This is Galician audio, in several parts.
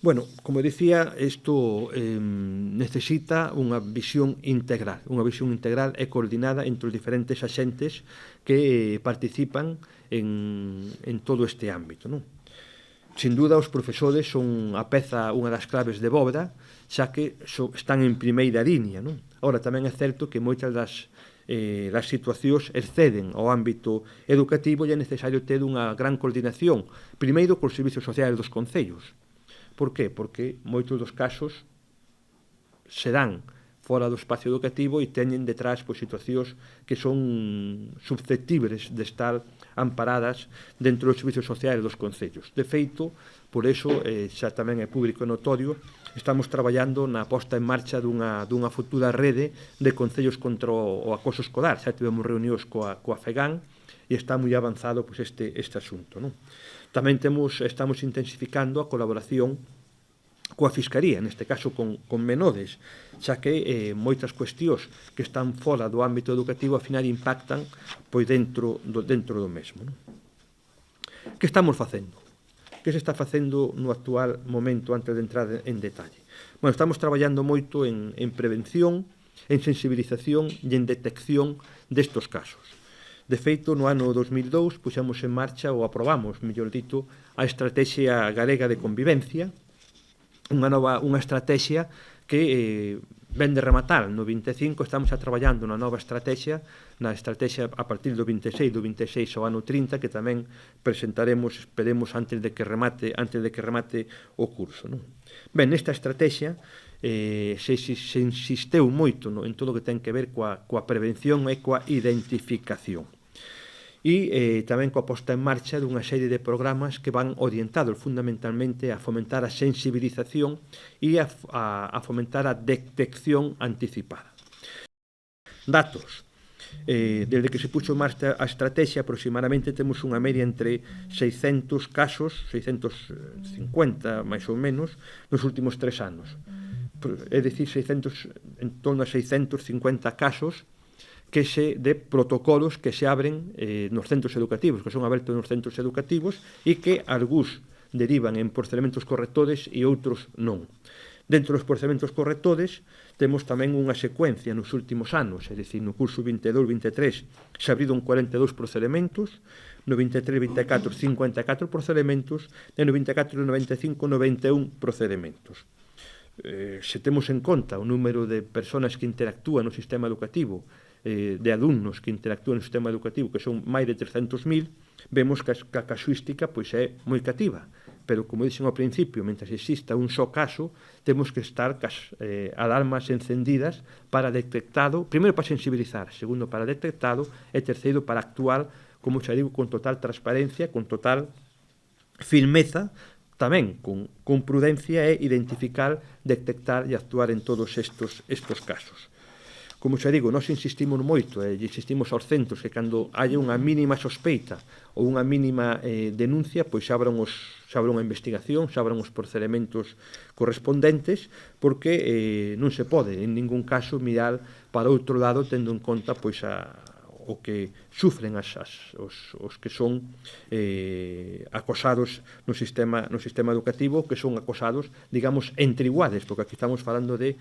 Bueno, como dicía, isto necesita unha visión integral e coordinada entre os diferentes axentes que participan en todo este ámbito, non? Sin dúda, os profesores son a peza, unha das claves de bóveda, xa que están en primeira liña, non? Ora, tamén é certo que moitas das situacións exceden ao ámbito educativo e é necesario ter unha gran coordinación, primeiro cos servizos sociais dos concellos. Por qué? Porque moitos dos casos se dan fora do espacio educativo e teñen detrás situacións que son susceptibles de estar amparadas dentro dos servizos sociais dos concellos. De feito, por eso, xa tamén é público e notorio, estamos traballando na posta en marcha dunha futura rede de concellos contra o acoso escolar. Xa tivemos reunións coa FEGAN e está moi avanzado este asunto, non? Tamén estamos intensificando a colaboración coa Fiscalía, neste caso con Menodes, xa que moitas cuestións que están fora do ámbito educativo ao final impactan dentro do mesmo. Non? Que estamos facendo? Que se está facendo no actual momento antes de entrar en detalle? Bueno, estamos traballando moito en prevención, en sensibilización e en detección destos casos. De feito, no ano 2002 puxemos en marcha, ou aprobamos, mellor dito, a Estrategia Galega de Convivencia, unha estrategia que ven de rematar. No 25 estamos traballando na nova estrategia, na estrategia a partir do 26 ao ano 30, que tamén presentaremos, esperemos, antes de que remate o curso. Non? Ben, nesta estrategia se insisteu moito en todo o que ten que ver coa prevención e coa identificación. E tamén coa posta en marcha dunha serie de programas que van orientados fundamentalmente a fomentar a sensibilización e a fomentar a detección anticipada. Datos. Desde que se puxo en marcha a estrategia, aproximadamente temos unha media entre 600 casos, 650 máis ou menos, nos últimos 3 anos. É dicir, en torno a 650 casos de protocolos que se abren nos centros educativos, que son abertos nos centros educativos e que algúns derivan en procedimentos correctores e outros non. Dentro dos procedimentos correctores temos tamén unha secuencia nos últimos anos, é dicir, no curso 22-23 se abriron 42 procedimentos, no 23-24 54 procedimentos e no 24-95 91 procedimentos. Se temos en conta o número de persoas que interactúan no sistema educativo, de alumnos que interactúan no sistema educativo, que son máis de 300.000, vemos que a casuística é moi cativa. Pero, como dixen ao principio, mentre exista un só caso, temos que estar cas alarmas encendidas para detectado, primeiro para sensibilizar, segundo para detectado e terceiro para actuar, como xa digo, con total transparencia, con total firmeza, tamén con prudencia e identificar, detectar e actuar en todos estos casos. Como xa digo, nós insistimos moito e insistimos aos centros que cando haya unha mínima sospeita ou unha mínima denuncia, pois xa abran unha investigación, xa abran os procedementos correspondentes, porque non se pode en ningún caso mirar para outro lado tendo en conta o que sufren os que son acosados no sistema educativo, que son acosados, digamos, entre iguales, porque aquí estamos falando de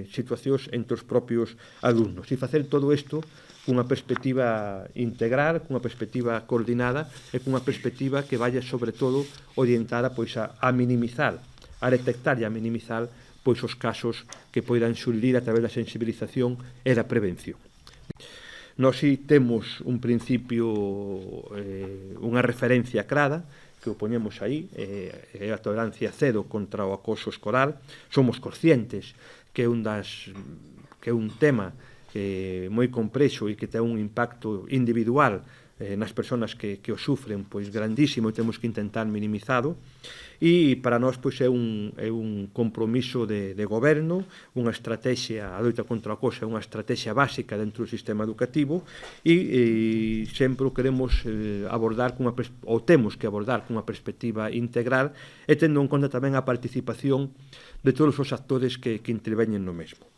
situacións entre os propios alumnos. E facer todo isto cunha perspectiva integral, cunha perspectiva coordinada e cunha perspectiva que vaya, sobre todo, orientada a minimizar, a detectar e a minimizar os casos que poidan xurdir a través da sensibilización e da prevención. Nós si temos un principio, unha referencia clara, que o poñemos aí, é a tolerancia cero contra o acoso escolar. Somos conscientes que é un tema moi complexo e que ten un impacto individual nas persoas que o sufren grandísimo e temos que intentar minimizalo. E para nós é un compromiso de goberno, unha estrategia, a loita contra o acoso é unha estrategia básica dentro do sistema educativo e sempre o queremos abordar ou temos que abordar cunha perspectiva integral e tendo en conta tamén a participación de todos os actores que interveñen no mesmo.